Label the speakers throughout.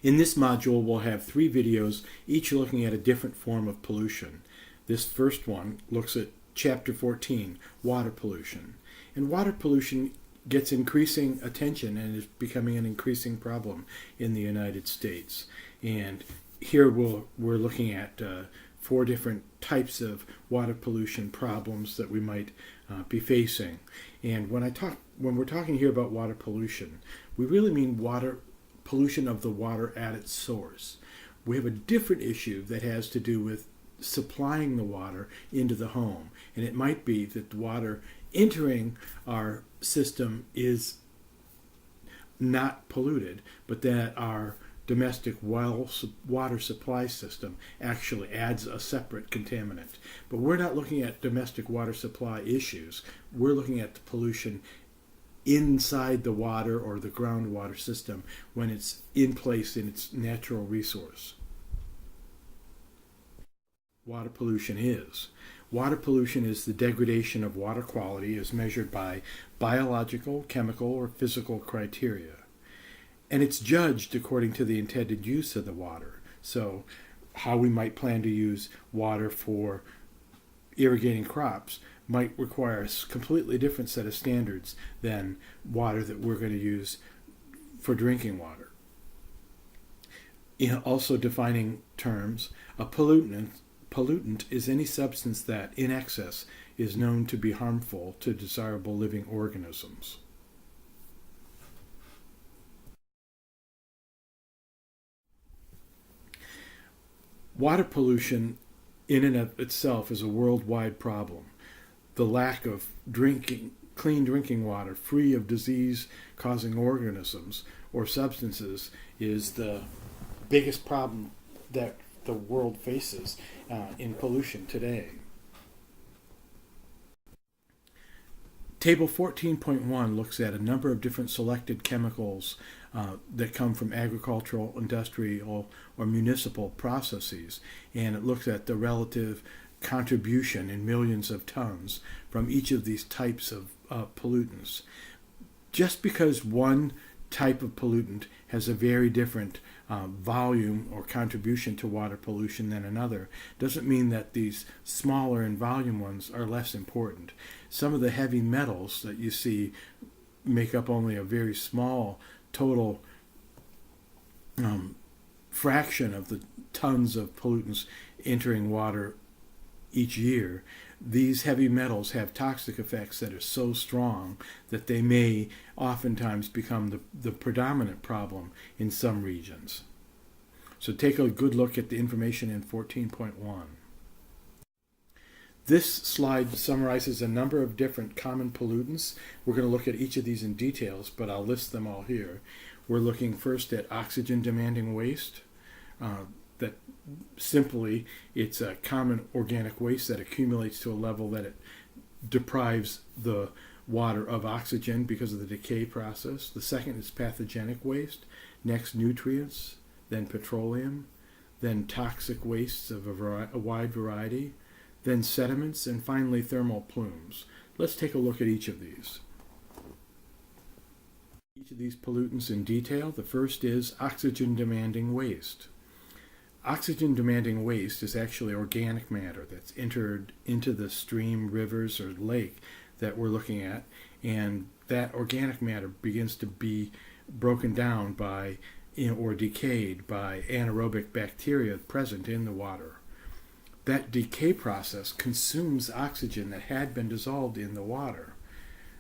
Speaker 1: In this module, we'll have 3 videos, each looking at a different form of pollution. This first one looks at Chapter 14, Water Pollution. And water pollution gets increasing attention and is becoming an increasing problem in the United States. And here we're looking at 4 different types of water pollution problems that we might be facing. And when we're talking here about water pollution, we really mean water pollution of the water at its source. We have a different issue that has to do with supplying the water into the home. And it might be that the water entering our system is not polluted, but that our domestic water supply system actually adds a separate contaminant. But we're not looking at domestic water supply issues. We're looking at the pollution inside the water or the groundwater system when it's in place in its natural resource. Water pollution is. Water pollution is the degradation of water quality as measured by biological, chemical, or physical criteria. And it's judged according to the intended use of the water. So how we might plan to use water for irrigating crops might require a completely different set of standards than water that we're going to use for drinking water. Also defining terms, a pollutant is any substance that, in excess, is known to be harmful to desirable living organisms. Water pollution in and of itself is a worldwide problem. The lack of clean drinking water free of disease-causing organisms or substances is the biggest problem that the world faces in pollution today. Table 14.1 looks at a number of different selected chemicals that come from agricultural, industrial, or municipal processes, and it looks at the relative contribution in millions of tons from each of these types of pollutants. Just because one type of pollutant has a very different volume or contribution to water pollution than another doesn't mean that these smaller in volume ones are less important. Some of the heavy metals that you see make up only a very small total fraction of the tons of pollutants entering water each year. These heavy metals have toxic effects that are so strong that they may oftentimes become the predominant problem in some regions. So take a good look at the information in 14.1. This slide summarizes a number of different common pollutants. We're going to look at each of these in details, but I'll list them all here. We're looking first at oxygen-demanding waste. That simply, it's a common organic waste that accumulates to a level that it deprives the water of oxygen because of the decay process. The second is pathogenic waste, next nutrients, then petroleum, then toxic wastes of a wide variety, then sediments, and finally thermal plumes. Let's take a look at each of these. Each of these pollutants in detail. The first is oxygen-demanding waste. Oxygen-demanding waste is actually organic matter that's entered into the stream, rivers, or lake that we're looking at, and that organic matter begins to be broken down by or decayed by anaerobic bacteria present in the water. That decay process consumes oxygen that had been dissolved in the water.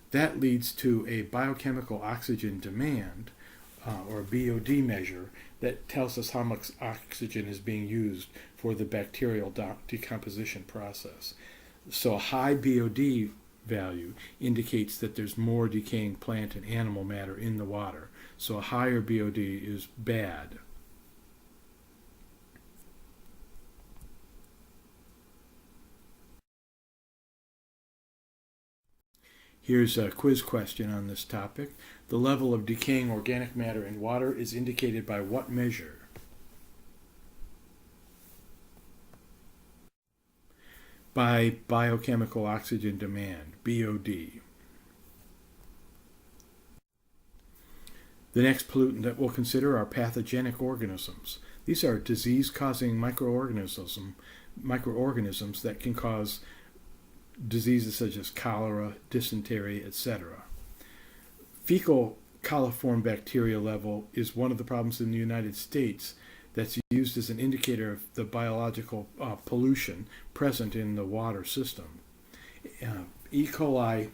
Speaker 1: That leads to a biochemical oxygen demand, or BOD measure, that tells us how much oxygen is being used for the bacterial decomposition process. So a high BOD value indicates that there's more decaying plant and animal matter in the water. So a higher BOD is bad. Here's a quiz question on this topic. The level of decaying organic matter in water is indicated by what measure? By biochemical oxygen demand, BOD. The next pollutant that we'll consider are pathogenic organisms. These are disease-causing microorganisms that can cause diseases such as cholera, dysentery, etc. Fecal coliform bacteria level is one of the problems in the United States that's used as an indicator of the biological pollution present in the water system. E. coli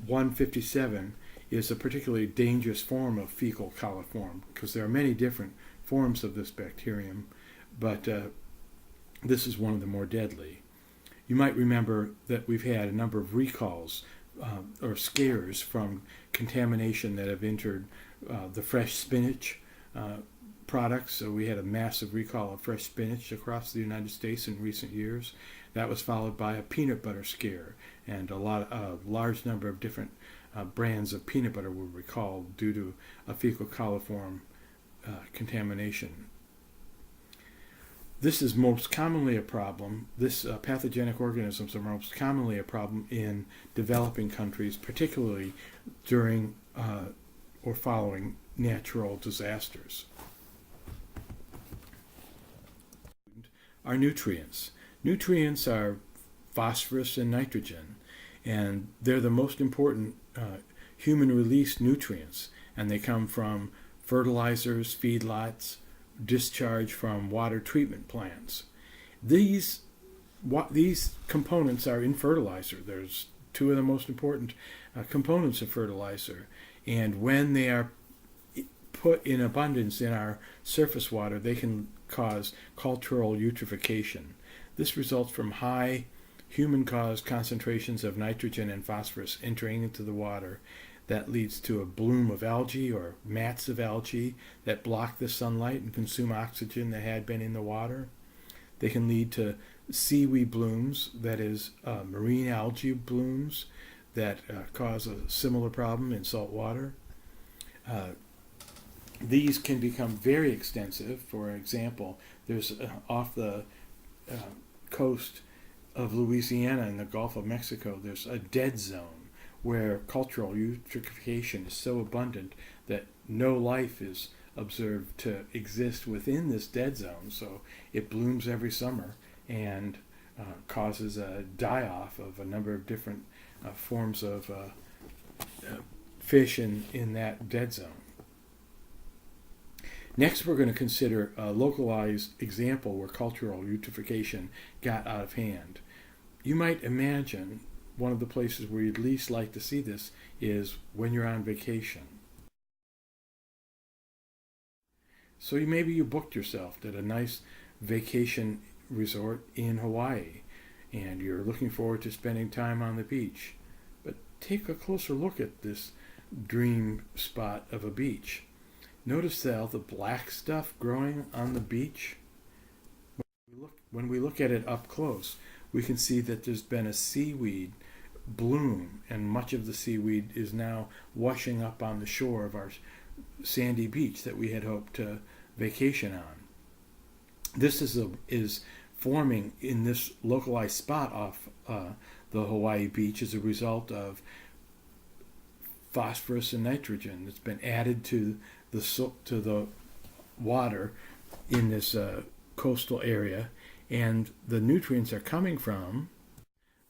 Speaker 1: 157 is a particularly dangerous form of fecal coliform because there are many different forms of this bacterium, but this is one of the more deadly. You might remember that we've had a number of recalls or scares from contamination that have entered the fresh spinach products. So we had a massive recall of fresh spinach across the United States in recent years. That was followed by a peanut butter scare, and a large number of different brands of peanut butter were recalled due to a fecal coliform contamination. This is most commonly a problem. Pathogenic organisms are most commonly a problem in developing countries, particularly during or following natural disasters. Are nutrients. Nutrients are phosphorus and nitrogen, and they're the most important human-released nutrients, and they come from fertilizers, feedlots, discharge from water treatment plants. These components are in fertilizer. There's two of the most important components of fertilizer, and when they are put in abundance in our surface water, they can cause cultural eutrophication. This results from high human-caused concentrations of nitrogen and phosphorus entering into the water. That leads to a bloom of algae or mats of algae that block the sunlight and consume oxygen that had been in the water. They can lead to seaweed blooms, that is, marine algae blooms that cause a similar problem in salt water. These can become very extensive. For example, there's off the coast of Louisiana in the Gulf of Mexico, there's a dead zone where cultural eutrophication is so abundant that no life is observed to exist within this dead zone. So it blooms every summer and causes a die-off of a number of different forms of fish in that dead zone. Next, we're going to consider a localized example where cultural eutrophication got out of hand. You might imagine one of the places where you'd least like to see this is when you're on vacation. So maybe you booked yourself at a nice vacation resort in Hawaii, and you're looking forward to spending time on the beach. But take a closer look at this dream spot of a beach. Notice all the black stuff growing on the beach? When we look at it up close, we can see that there's been a seaweed bloom, and much of the seaweed is now washing up on the shore of our sandy beach that we had hoped to vacation on. This is forming in this localized spot off the Hawaii beach as a result of phosphorus and nitrogen that's been added to the water in this coastal area, and the nutrients are coming from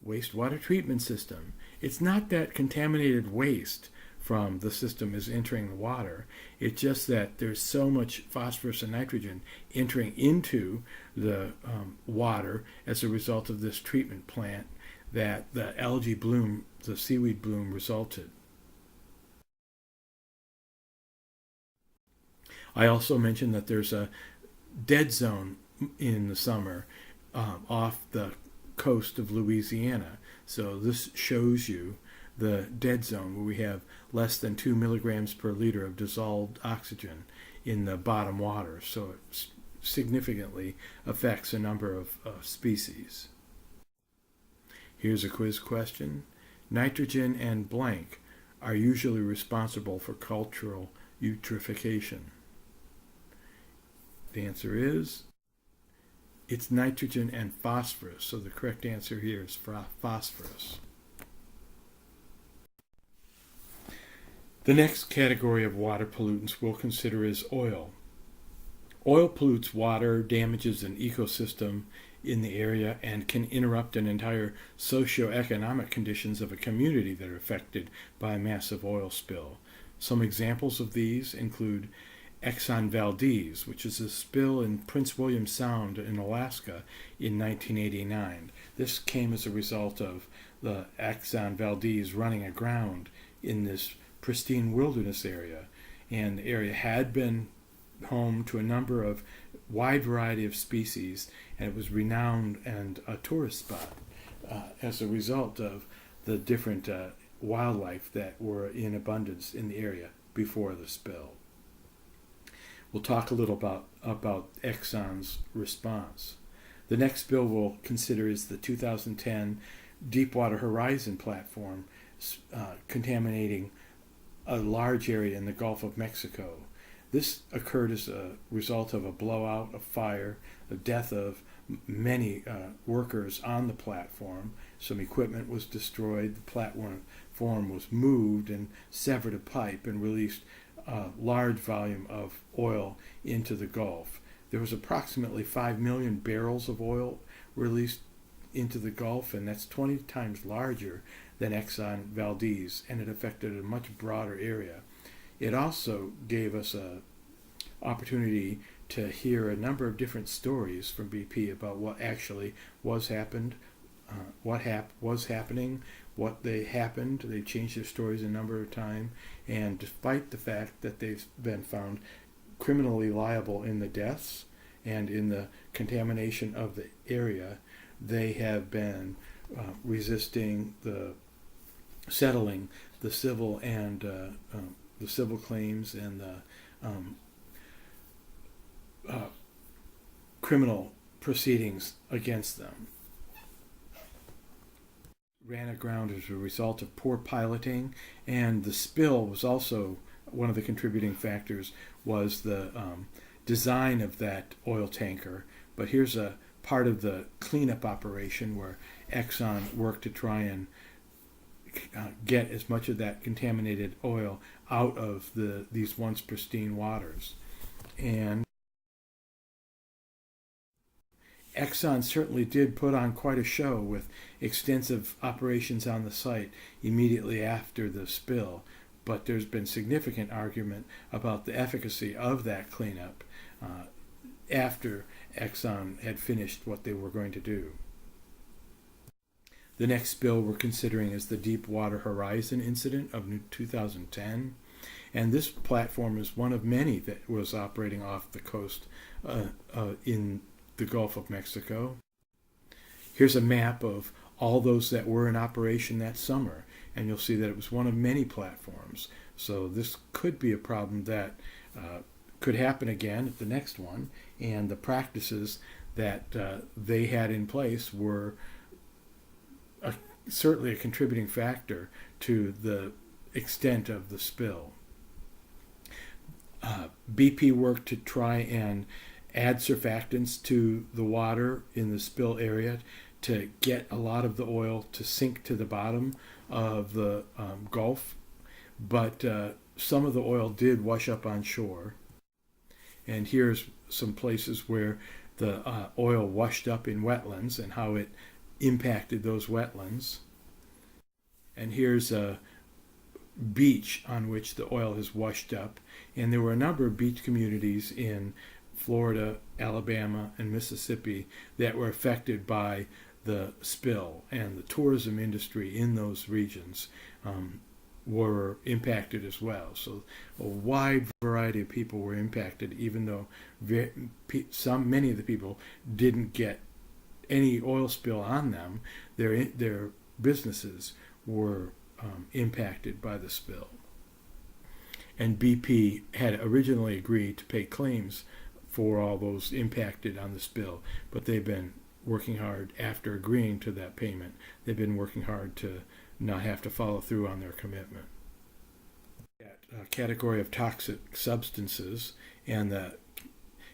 Speaker 1: wastewater treatment system. It's not that contaminated waste from the system is entering the water. It's just that there's so much phosphorus and nitrogen entering into the water as a result of this treatment plant that the algae bloom, the seaweed bloom, resulted. I also mentioned that there's a dead zone in the summer off the coast of Louisiana. So this shows you the dead zone where we have less than 2 milligrams per liter of dissolved oxygen in the bottom water. So it significantly affects a number of species. Here's a quiz question. Nitrogen and blank are usually responsible for cultural eutrophication. The answer is it's nitrogen and phosphorus. So the correct answer here is phosphorus. The next category of water pollutants we'll consider is oil. Oil pollutes water, damages an ecosystem in the area, and can interrupt an entire socio-economic conditions of a community that are affected by a massive oil spill. Some examples of these include Exxon Valdez, which is a spill in Prince William Sound in Alaska in 1989. This came as a result of the Exxon Valdez running aground in this pristine wilderness area, and the area had been home to a number of wide variety of species, and it was renowned and a tourist spot as a result of the different wildlife that were in abundance in the area before the spill. We'll talk a little about Exxon's response. The next spill we'll consider is the 2010 Deepwater Horizon platform contaminating a large area in the Gulf of Mexico. This occurred as a result of a blowout, a fire, the death of many workers on the platform. Some equipment was destroyed. The platform was moved and severed a pipe and released a large volume of oil into the Gulf. There was approximately 5 million barrels of oil released into the Gulf, and that's 20 times larger than Exxon Valdez, and it affected a much broader area. It also gave us an opportunity to hear a number of different stories from BP about what actually was happening, what they happened. They changed their stories a number of times, and despite the fact that they've been found criminally liable in the deaths and in the contamination of the area, they have been resisting settling the civil and the civil claims and the criminal proceedings against them. Ran aground as a result of poor piloting, and the spill was also one of the contributing factors was the design of that oil tanker. But here's a part of the cleanup operation where Exxon worked to try and get as much of that contaminated oil out of these once pristine waters. And Exxon certainly did put on quite a show with extensive operations on the site immediately after the spill, but there's been significant argument about the efficacy of that cleanup after Exxon had finished what they were going to do. The next spill we're considering is the Deepwater Horizon incident of 2010, and this platform is one of many that was operating off the coast in the Gulf of Mexico. Here's a map of all those that were in operation that summer, and you'll see that it was one of many platforms. So this could be a problem that could happen again at the next one, and the practices that they had in place were certainly a contributing factor to the extent of the spill. BP worked to try and add surfactants to the water in the spill area to get a lot of the oil to sink to the bottom of the Gulf, but some of the oil did wash up on shore. And here's some places where the oil washed up in wetlands and how it impacted those wetlands. And here's a beach on which the oil has washed up. And there were a number of beach communities in Florida, Alabama, and Mississippi that were affected by the spill, and the tourism industry in those regions were impacted as well. So a wide variety of people were impacted, even though many of the people didn't get any oil spill on them. Their businesses were impacted by the spill. And BP had originally agreed to pay claims for all those impacted on the spill, but they've been working hard after agreeing to that payment. They've been working hard to not have to follow through on their commitment. That category of toxic substances, and the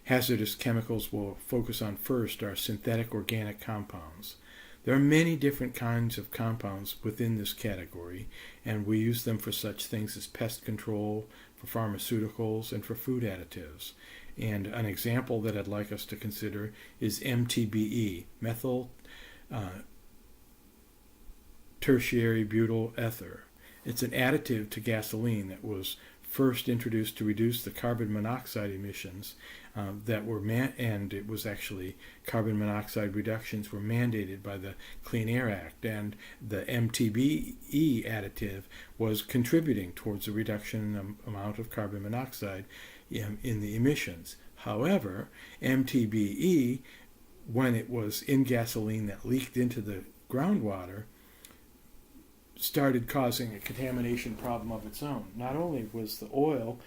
Speaker 1: hazardous chemicals we'll focus on first are synthetic organic compounds. There are many different kinds of compounds within this category, and we use them for such things as pest control, for pharmaceuticals, and for food additives. And an example that I'd like us to consider is MTBE, methyl tertiary butyl ether. It's an additive to gasoline that was first introduced to reduce the carbon monoxide emissions that were and it was actually carbon monoxide reductions were mandated by the Clean Air Act, and the MTBE additive was contributing towards a reduction in the amount of carbon monoxide in the emissions. However, MTBE, when it was in gasoline that leaked into the groundwater, started causing a contamination problem of its own. Not only was the oil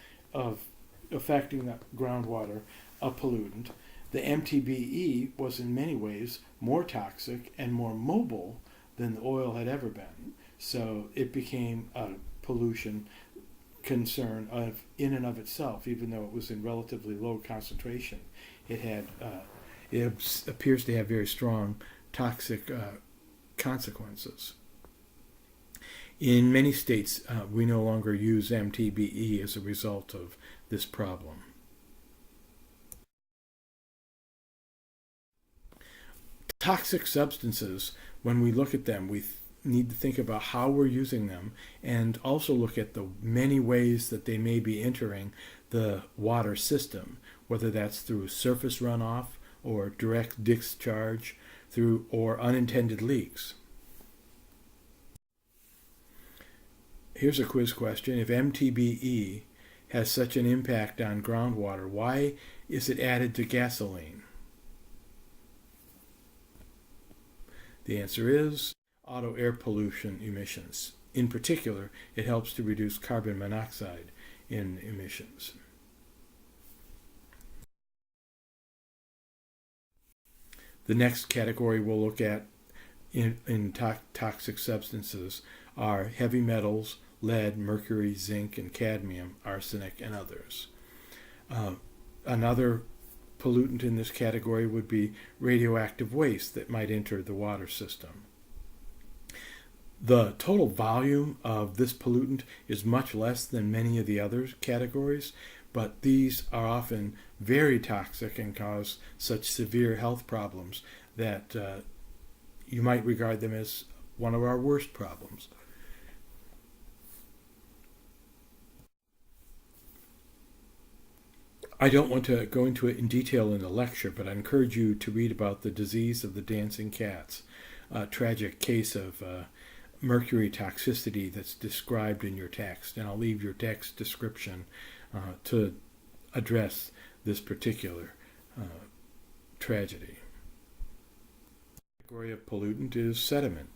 Speaker 1: affecting the groundwater a pollutant, the MTBE was in many ways more toxic and more mobile than the oil had ever been. So it became a pollution concern in and of itself, even though it was in relatively low concentration. It appears to have very strong toxic consequences. In many states, we no longer use MTBE as a result of this problem. Toxic substances, when we look at them, we need to think about how we're using them and also look at the many ways that they may be entering the water system, whether that's through surface runoff or direct discharge or unintended leaks. Here's a quiz question. If MTBE has such an impact on groundwater, why is it added to gasoline? The answer is auto air pollution emissions. In particular, it helps to reduce carbon monoxide in emissions. The next category we'll look at in toxic substances are heavy metals, lead, mercury, zinc, and cadmium, arsenic, and others. Another pollutant in this category would be radioactive waste that might enter the water system. The total volume of this pollutant is much less than many of the other categories, but these are often very toxic and cause such severe health problems that you might regard them as one of our worst problems. I don't want to go into it in detail in the lecture, but I encourage you to read about the disease of the dancing cats, a tragic case of mercury toxicity that's described in your text. And I'll leave your text description to address this particular tragedy. The category of pollutant is sediment.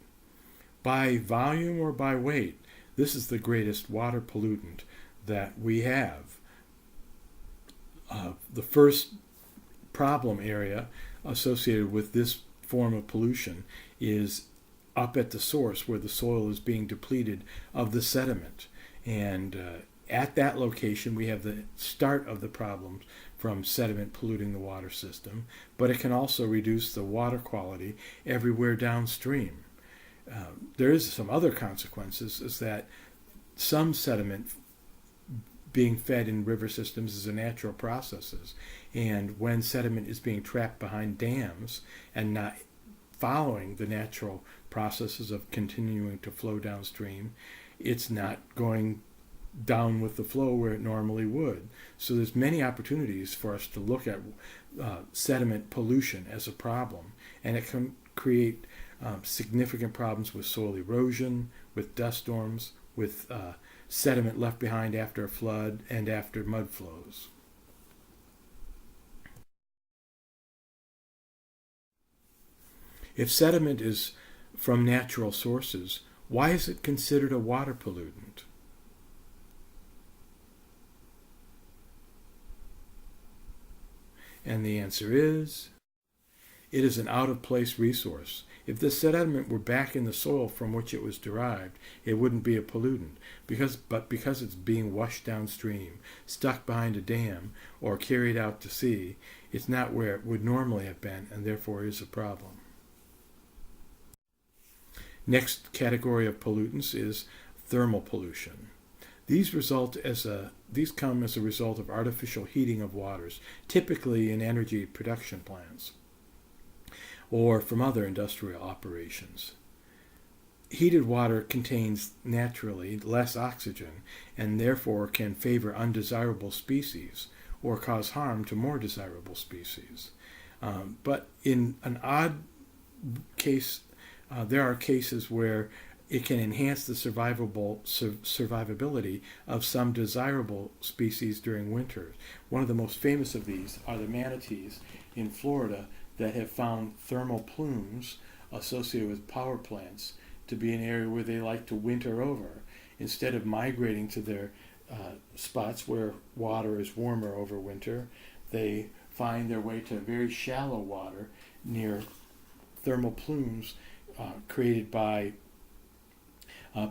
Speaker 1: By volume or by weight, this is the greatest water pollutant that we have. The first problem area associated with this form of pollution is up at the source where the soil is being depleted of the sediment. And at that location, we have the start of the problems from sediment polluting the water system, but it can also reduce the water quality everywhere downstream. There is some other consequences, is that some sediment being fed in river systems is a natural processes, and when sediment is being trapped behind dams and not following the natural processes of continuing to flow downstream, it's not going down with the flow where it normally would. So there's many opportunities for us to look at sediment pollution as a problem, and it can create significant problems with soil erosion, with dust storms, with sediment left behind after a flood and after mud flows. If sediment is from natural sources, why is it considered a water pollutant? And the answer is, it is an out-of-place resource. If the sediment were back in the soil from which it was derived, it wouldn't be a pollutant. But because it's being washed downstream, stuck behind a dam, or carried out to sea, it's not where it would normally have been, and therefore is a problem. Next category of pollutants is thermal pollution. These come as a result of artificial heating of waters, typically in energy production plants or from other industrial operations. Heated water contains naturally less oxygen and therefore can favor undesirable species or cause harm to more desirable species. But in an odd case, there are cases where it can enhance the survivability of some desirable species during winter. One of the most famous of these are the manatees in Florida that have found thermal plumes associated with power plants to be an area where they like to winter over. Instead of migrating to their spots where water is warmer over winter, they find their way to very shallow water near thermal plumes created by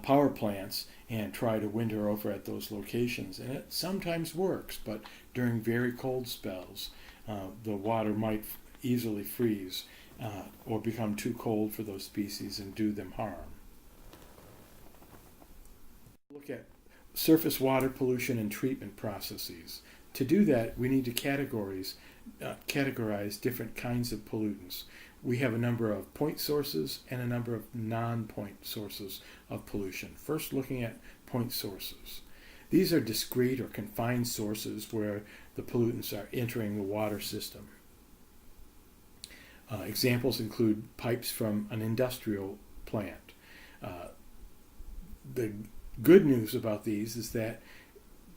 Speaker 1: power plants and try to winter over at those locations. And it sometimes works, but during very cold spells, the water might easily freeze or become too cold for those species and do them harm. Look at surface water pollution and treatment processes. To do that, we need to categorize different kinds of pollutants. We have a number of point sources and a number of non-point sources of pollution. First, looking at point sources. These are discrete or confined sources where the pollutants are entering the water system. Examples include pipes from an industrial plant. The good news about these is that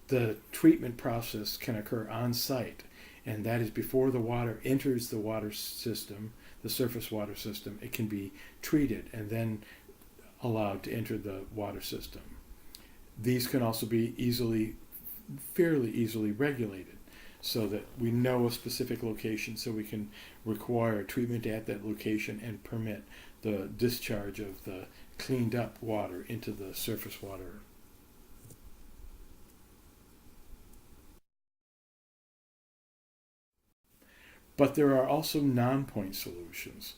Speaker 1: the treatment process can occur on site, and that is before the water enters the water system, the surface water system. It can be treated and then allowed to enter the water system. These can also be fairly easily regulated, so that we know a specific location, so we can require treatment at that location and permit the discharge of the cleaned up water into the surface water. But there are also non-point solutions.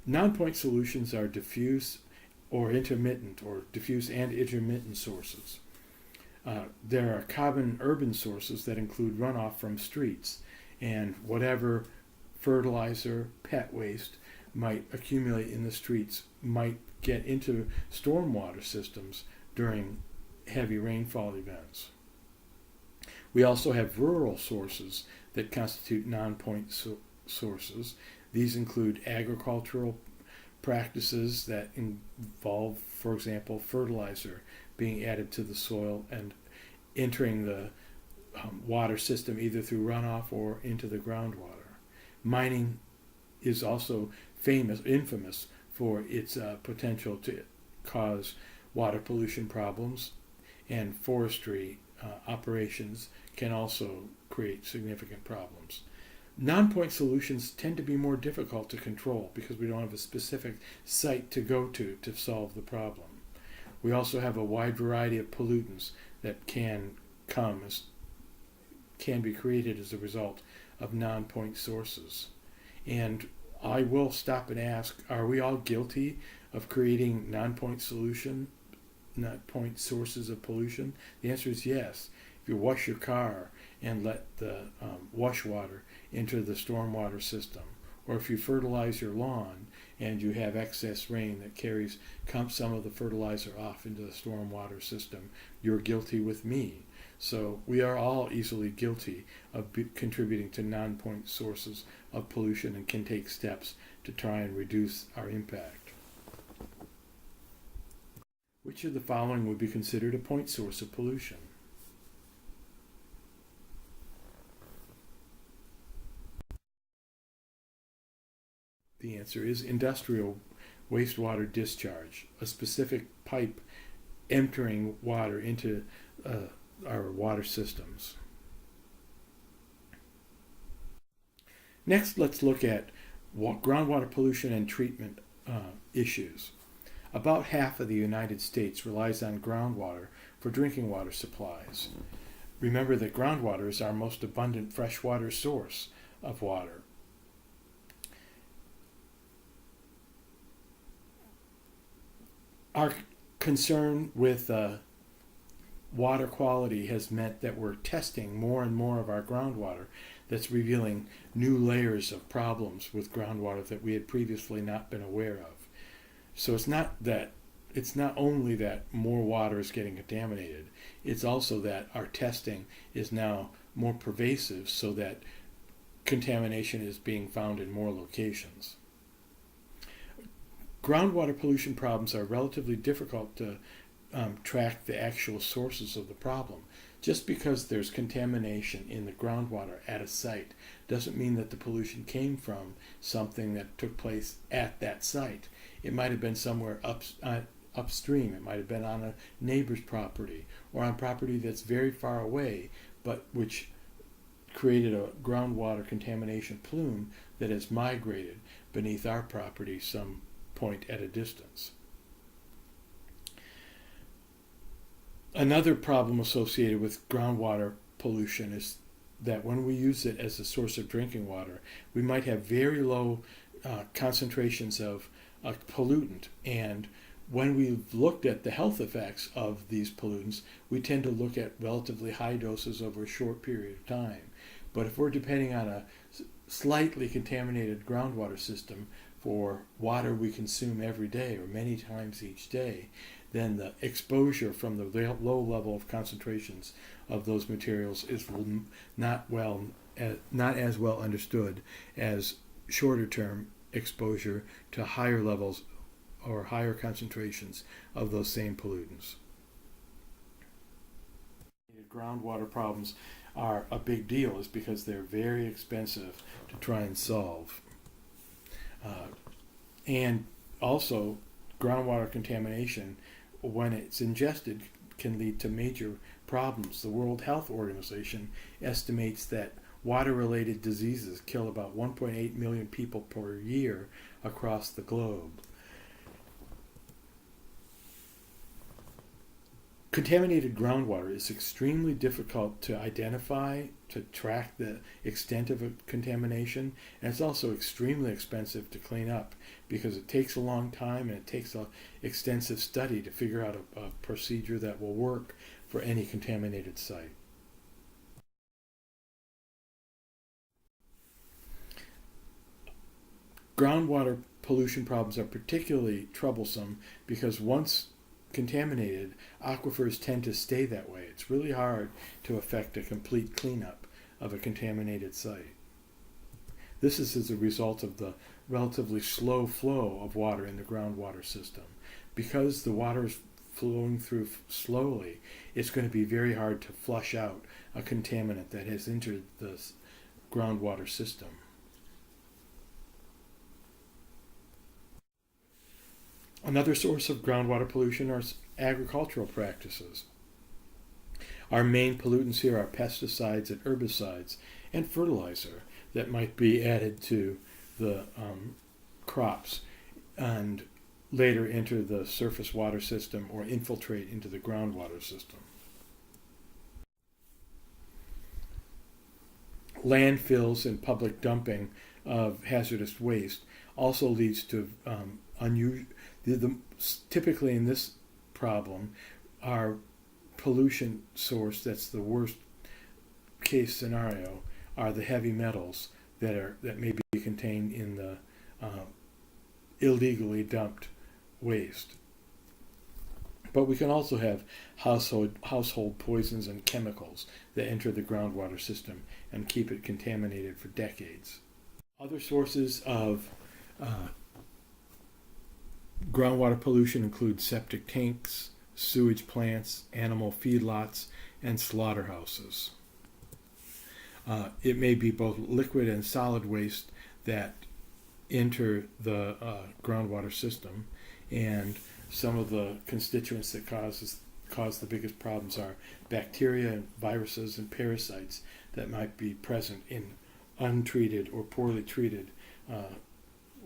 Speaker 1: Non-point solutions are diffuse or intermittent, or diffuse and intermittent sources. There are common urban sources that include runoff from streets and whatever fertilizer, pet waste might accumulate in the streets might get into stormwater systems during heavy rainfall events. We also have rural sources that constitute non-point sources. These include agricultural practices that involve, for example, fertilizer being added to the soil and entering the water system either through runoff or into the groundwater. Mining is also infamous for its potential to cause water pollution problems, and forestry operations can also create significant problems. Non-point solutions tend to be more difficult to control because we don't have a specific site to go to solve the problem. We also have a wide variety of pollutants that can be created as a result of non-point sources. And I will stop and ask, are we all guilty of creating non-point sources of pollution? The answer is yes. If you wash your car and let the wash water enter the stormwater system, or if you fertilize your lawn and you have excess rain that carries some of the fertilizer off into the stormwater system, you're guilty with me. So we are all easily guilty of contributing to non-point sources of pollution and can take steps to try and reduce our impact. Which of the following would be considered a point source of pollution? The answer is industrial wastewater discharge, a specific pipe entering water into our water systems. Next, let's look at groundwater pollution and treatment issues. About half of the United States relies on groundwater for drinking water supplies. Remember that groundwater is our most abundant freshwater source of water. Our concern with water quality has meant that we're testing more and more of our groundwater that's revealing new layers of problems with groundwater that we had previously not been aware of. So it's not only that more water is getting contaminated, it's also that our testing is now more pervasive so that contamination is being found in more locations. Groundwater pollution problems are relatively difficult to track the actual sources of the problem. Just because there's contamination in the groundwater at a site doesn't mean that the pollution came from something that took place at that site. It might have been somewhere upstream. It might have been on a neighbor's property or on property that's very far away, but which created a groundwater contamination plume that has migrated beneath our property some point at a distance. Another problem associated with groundwater pollution is that when we use it as a source of drinking water, we might have very low concentrations of a pollutant. And when we've looked at the health effects of these pollutants, we tend to look at relatively high doses over a short period of time. But if we're depending on a slightly contaminated groundwater system for water we consume every day or many times each day, then the exposure from the low level of concentrations of those materials is not as well understood as shorter term exposure to higher levels or higher concentrations of those same pollutants. Groundwater problems are a big deal is because they're very expensive to try and solve. And also, groundwater contamination, when it's ingested, can lead to major problems. The World Health Organization estimates that water-related diseases kill about 1.8 million people per year across the globe. Contaminated groundwater is extremely difficult to identify, to track the extent of a contamination, and it's also extremely expensive to clean up because it takes a long time and it takes an extensive study to figure out a procedure that will work for any contaminated site. Groundwater pollution problems are particularly troublesome because once contaminated, aquifers tend to stay that way. It's really hard to effect a complete cleanup of a contaminated site. This is as a result of the relatively slow flow of water in the groundwater system. Because the water is flowing through slowly, it's going to be very hard to flush out a contaminant that has entered the groundwater system. Another source of groundwater pollution are agricultural practices. Our main pollutants here are pesticides and herbicides and fertilizer that might be added to the crops and later enter the surface water system or infiltrate into the groundwater system. Landfills and public dumping of hazardous waste also leads to typically in this problem, our pollution source that's the worst case scenario are the heavy metals that may be contained in the illegally dumped waste. But we can also have household poisons and chemicals that enter the groundwater system and keep it contaminated for decades. Other sources of groundwater pollution include septic tanks, sewage plants, animal feedlots, and slaughterhouses. It may be both liquid and solid waste that enter the groundwater system, and some of the constituents that cause the biggest problems are bacteria and viruses and parasites that might be present in untreated or poorly treated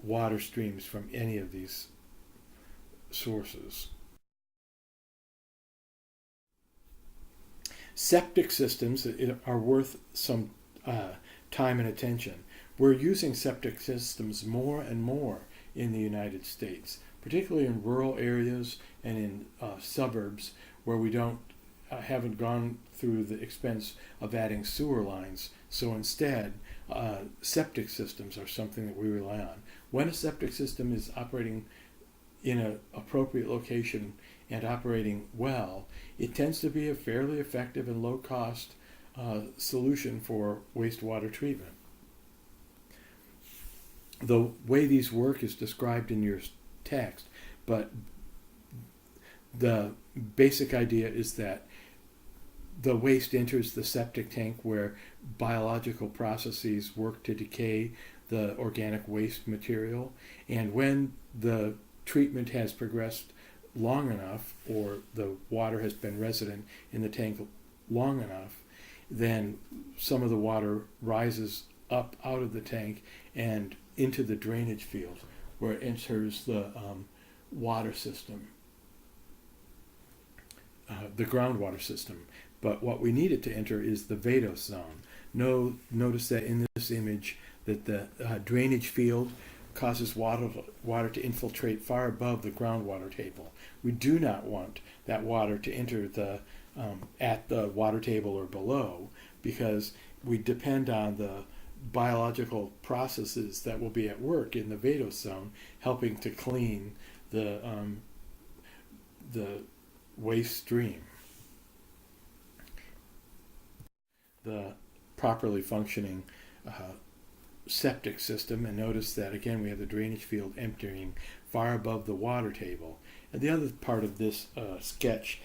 Speaker 1: water streams from any of these sources. Septic systems are worth some time and attention. We're using septic systems more and more in the United States, particularly in rural areas and in suburbs where we haven't gone through the expense of adding sewer lines. So instead, septic systems are something that we rely on. When a septic system is operating in an appropriate location and operating well, it tends to be a fairly effective and low-cost solution for wastewater treatment. The way these work is described in your text, but the basic idea is that the waste enters the septic tank where biological processes work to decay the organic waste material, and when the treatment has progressed long enough, or the water has been resident in the tank long enough, then some of the water rises up out of the tank and into the drainage field where it enters the water system, the groundwater system. But what we need it to enter is the vadose zone. Notice that in this image that the drainage field causes water to infiltrate far above the groundwater table. We do not want that water to enter at the water table or below, because we depend on the biological processes that will be at work in the vadose zone, helping to clean the waste stream. The properly functioning septic system, and notice that again we have the drainage field emptying far above the water table. And the other part of this sketch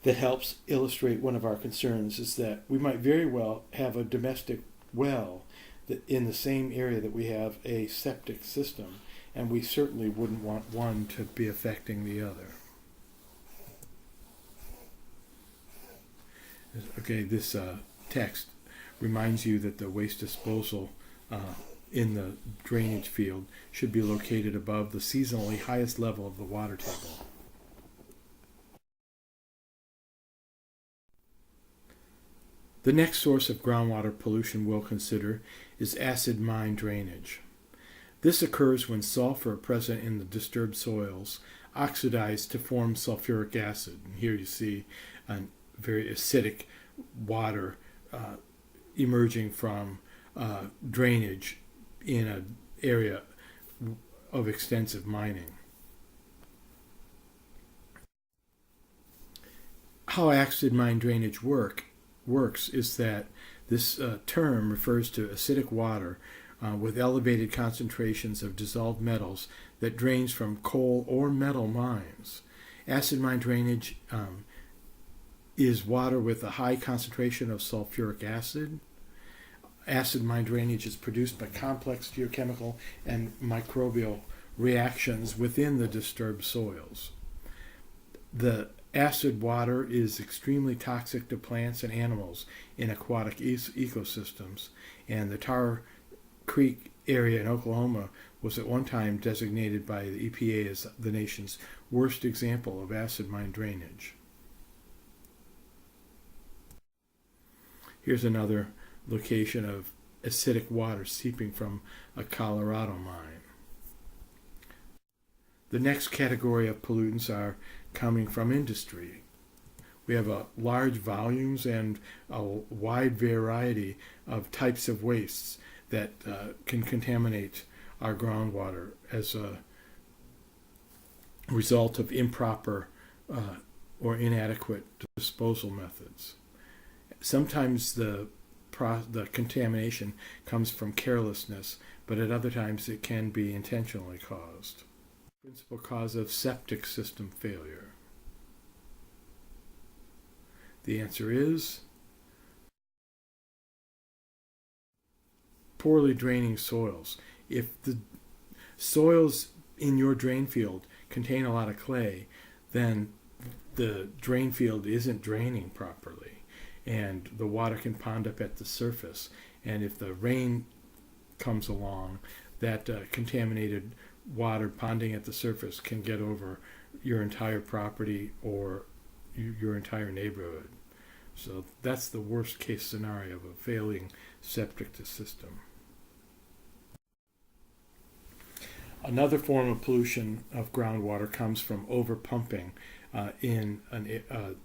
Speaker 1: that helps illustrate one of our concerns is that we might very well have a domestic well that in the same area that we have a septic system, and we certainly wouldn't want one to be affecting the other. Okay, this text reminds you that the waste disposal in the drainage field should be located above the seasonally highest level of the water table. The next source of groundwater pollution we'll consider is acid mine drainage. This occurs when sulfur present in the disturbed soils oxidized to form sulfuric acid. And here you see a very acidic water emerging from drainage in an area of extensive mining. How acid mine drainage works is that this term refers to acidic water with elevated concentrations of dissolved metals that drains from coal or metal mines. Acid mine drainage is water with a high concentration of sulfuric acid. Acid mine drainage is produced by complex geochemical and microbial reactions within the disturbed soils. The acid water is extremely toxic to plants and animals in aquatic ecosystems, and the Tar Creek area in Oklahoma was at one time designated by the EPA as the nation's worst example of acid mine drainage. Here's another location of acidic water seeping from a Colorado mine. The next category of pollutants are coming from industry. We have large volumes and a wide variety of types of wastes that can contaminate our groundwater as a result of improper or inadequate disposal methods. Sometimes the contamination comes from carelessness, but at other times it can be intentionally caused. Principal cause of septic system failure. The answer is poorly draining soils. If the soils in your drain field contain a lot of clay, then the drain field isn't draining properly, and the water can pond up at the surface. And if the rain comes along, that contaminated water ponding at the surface can get over your entire property or your entire neighborhood. So that's the worst case scenario of a failing septic system. Another form of pollution of groundwater comes from overpumping in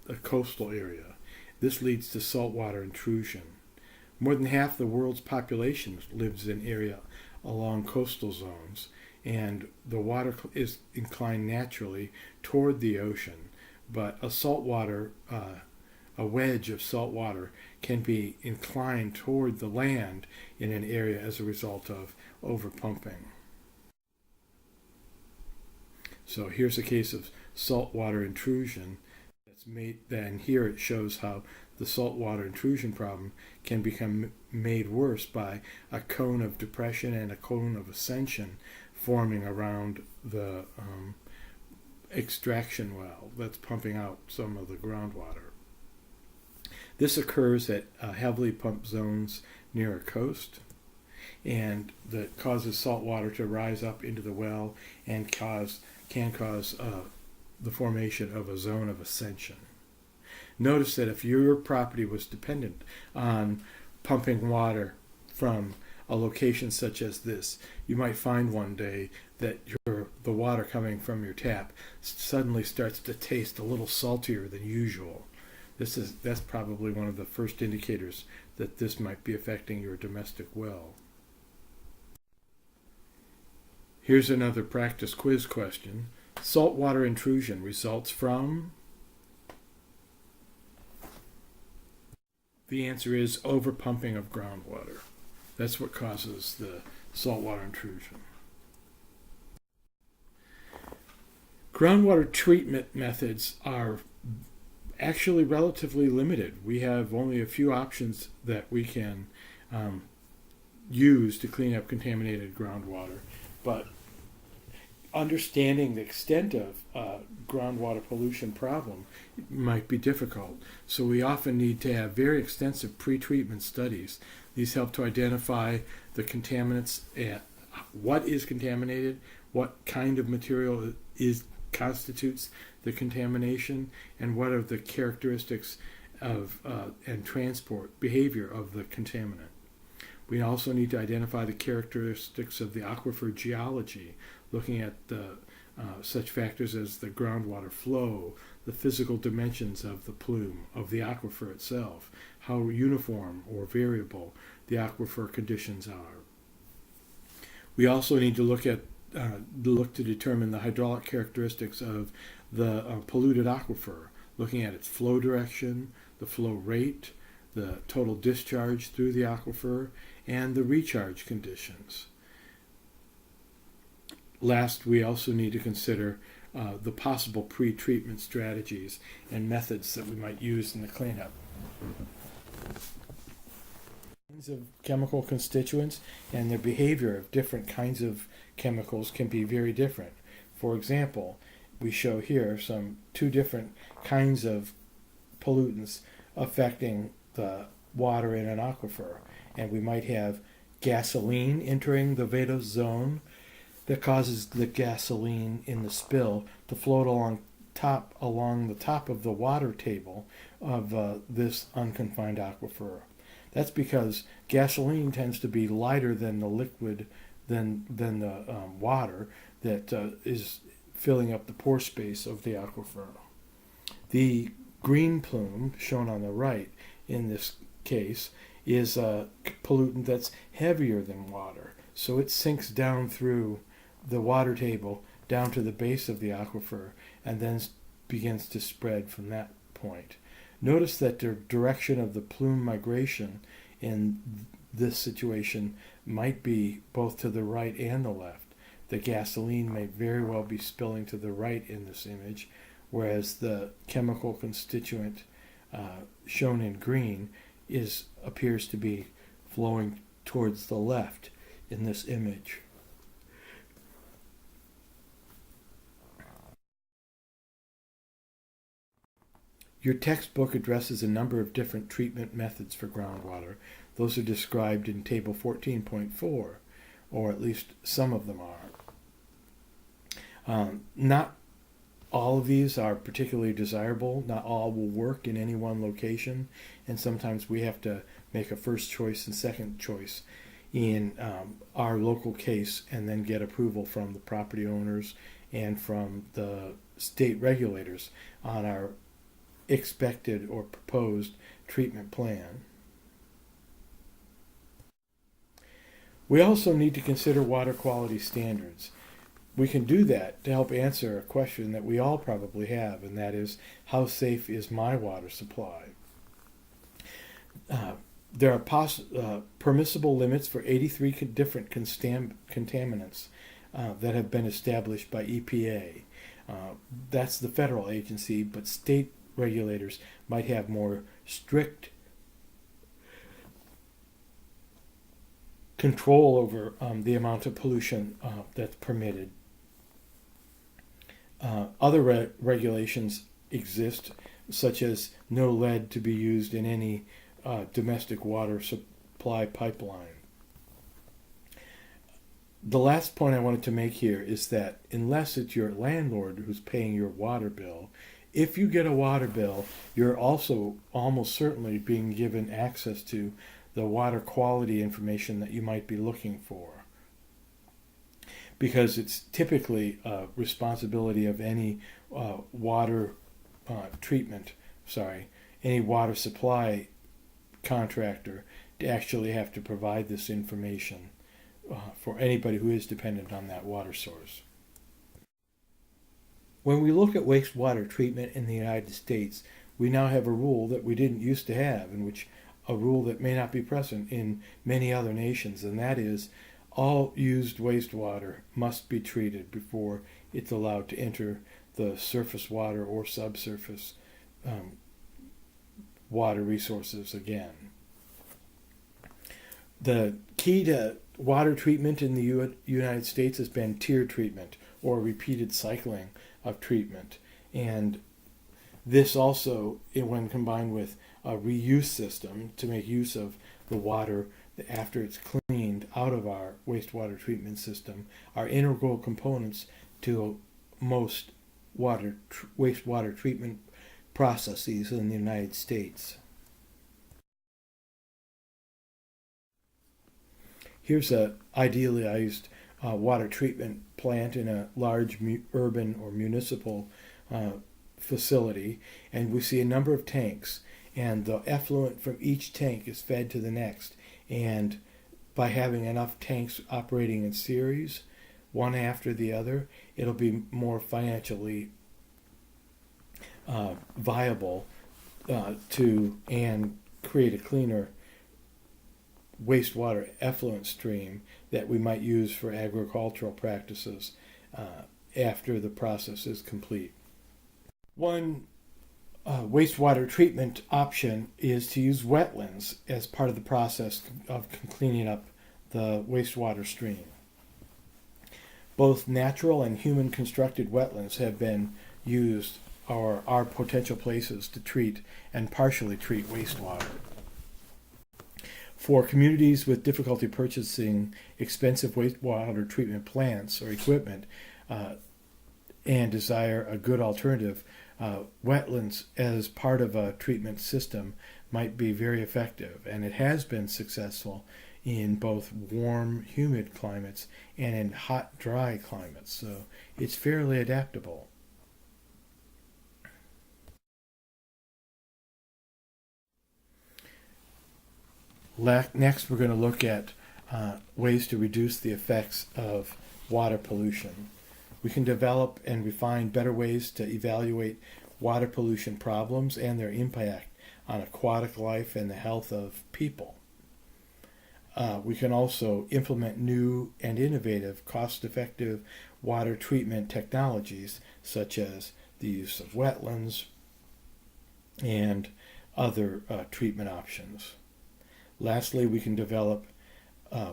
Speaker 1: a coastal area. This leads to saltwater intrusion. More than half the world's population lives in area along coastal zones, and the water is inclined naturally toward the ocean, but a wedge of salt water can be inclined toward the land in an area as a result of overpumping. So here's a case of saltwater intrusion that's made. Then here it shows how the saltwater intrusion problem can become made worse by a cone of depression and a cone of ascension forming around the extraction well that's pumping out some of the groundwater. This occurs at heavily pumped zones near a coast, and that causes salt water to rise up into the well and can cause the formation of a zone of ascension. Notice that if your property was dependent on pumping water from a location such as this, you might find one day that the water coming from your tap suddenly starts to taste a little saltier than usual. That's probably one of the first indicators that this might be affecting your domestic well. Here's another practice quiz question. Saltwater intrusion results from? The answer is overpumping of groundwater. That's what causes the saltwater intrusion. Groundwater treatment methods are actually relatively limited. We have only a few options that we can use to clean up contaminated groundwater, but understanding the extent of groundwater pollution problem might be difficult. So we often need to have very extensive pre-treatment studies. These help to identify the contaminants, what is contaminated, what kind of material constitutes the contamination, and what are the characteristics of and transport behavior of the contaminant. We also need to identify the characteristics of the aquifer geology, looking at such factors as the groundwater flow, the physical dimensions of the plume, of the aquifer itself, how uniform or variable the aquifer conditions are. We also need to look to determine the hydraulic characteristics of the polluted aquifer, looking at its flow direction, the flow rate, the total discharge through the aquifer, and the recharge conditions. Last, we also need to consider the possible pre-treatment strategies and methods that we might use in the cleanup. Kinds of chemical constituents and their behavior of different kinds of chemicals can be very different. For example, we show here two different kinds of pollutants affecting the water in an aquifer, and we might have gasoline entering the Vedas zone that causes the gasoline in the spill to float along the top of the water table of this unconfined aquifer. That's because gasoline tends to be lighter than the liquid than the water that is filling up the pore space of the aquifer. The green plume, shown on the right in this case, is a pollutant that's heavier than water. So it sinks down through the water table down to the base of the aquifer and then begins to spread from that point. Notice that the direction of the plume migration in this situation might be both to the right and the left. The gasoline may very well be spilling to the right in this image, whereas the chemical constituent shown in green appears to be flowing towards the left in this image. Your textbook addresses a number of different treatment methods for groundwater. Those are described in Table 14.4, or at least some of them are. Not all of these are particularly desirable. Not all will work in any one location, and sometimes we have to make a first choice and second choice in our local case and then get approval from the property owners and from the state regulators on our expected or proposed treatment plan. We also need to consider water quality standards. We can do that to help answer a question that we all probably have, and that is, how safe is my water supply? There are permissible limits for 83 different contaminants that have been established by EPA. That's the federal agency, but state regulators might have more strict control over the amount of pollution that's permitted. Other regulations exist, such as no lead to be used in any domestic water supply pipeline. The last point I wanted to make here is that unless it's your landlord who's paying your water bill, if you get a water bill, you're also almost certainly being given access to the water quality information that you might be looking for, because it's typically a responsibility of any water supply contractor to actually have to provide this information for anybody who is dependent on that water source. When we look at wastewater treatment in the United States, we now have a rule that we didn't used to have, in which a rule that may not be present in many other nations, and that is all used wastewater must be treated before it's allowed to enter the surface water or subsurface water resources again. The key to water treatment in the United States has been tier treatment, or repeated cycling of treatment. And this also, when combined with a reuse system to make use of the water after it's cleaned out of our wastewater treatment system, are integral components to most wastewater treatment processes in the United States. Here's an idealized water treatment plant in a large urban or municipal facility, and we see a number of tanks, and the effluent from each tank is fed to the next, and by having enough tanks operating in series, one after the other, it'll be more financially viable and create a cleaner wastewater effluent stream that we might use for agricultural practices after the process is complete. One wastewater treatment option is to use wetlands as part of the process of cleaning up the wastewater stream. Both natural and human constructed wetlands have been used or are potential places to treat and partially treat wastewater. For communities with difficulty purchasing expensive wastewater treatment plants or equipment and desire a good alternative, wetlands as part of a treatment system might be very effective, and it has been successful in both warm, humid climates and in hot, dry climates, so it's fairly adaptable. Next, we're going to look at ways to reduce the effects of water pollution. We can develop and refine better ways to evaluate water pollution problems and their impact on aquatic life and the health of people. We can also implement new and innovative, cost-effective water treatment technologies, such as the use of wetlands and other treatment options. Lastly, we can develop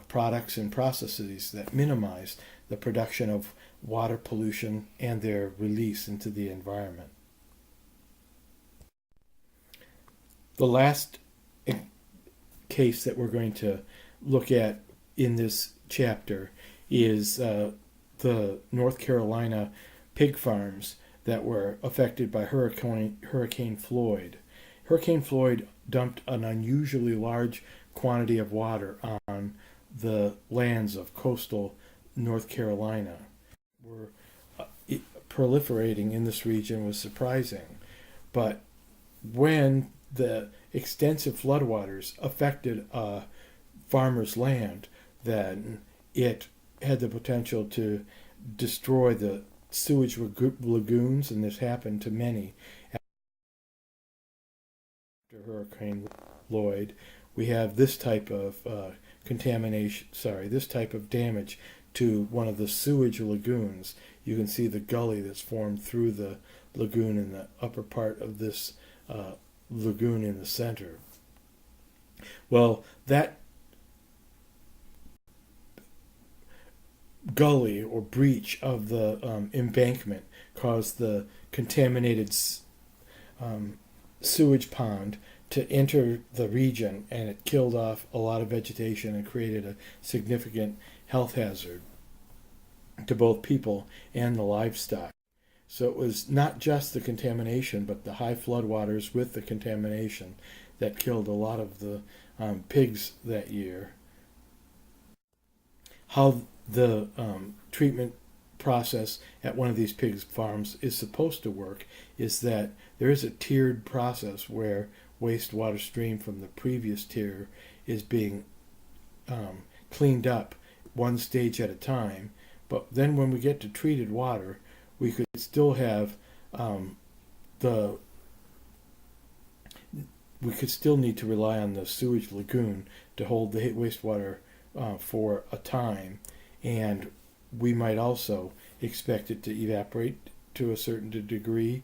Speaker 1: products and processes that minimize the production of water pollution and their release into the environment. The last case that we're going to look at in this chapter is the North Carolina pig farms that were affected by Hurricane Floyd. Hurricane Floyd dumped an unusually large quantity of water on the lands of coastal North Carolina were proliferating in this region was surprising. But when the extensive floodwaters affected a farmer's land, then it had the potential to destroy the sewage lagoons, and this happened to many. After Hurricane Lloyd, we have this type of this type of damage to one of the sewage lagoons. You can see the gully that's formed through the lagoon in the upper part of this lagoon in the center. Well, that gully or breach of the embankment caused the contaminated sewage pond to enter the region, and it killed off a lot of vegetation and created a significant health hazard to both people and the livestock. So it was not just the contamination, but the high floodwaters with the contamination that killed a lot of the pigs that year. How the treatment process at one of these pig farms is supposed to work is that there is a tiered process where wastewater stream from the previous tier is being cleaned up one stage at a time. But then when we get to treated water, we could still have we could still need to rely on the sewage lagoon to hold the wastewater for a time, and we might also expect it to evaporate to a certain degree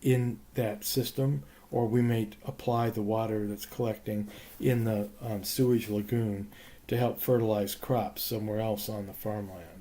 Speaker 1: in that system, or we might apply the water that's collecting in the sewage lagoon to help fertilize crops somewhere else on the farmland.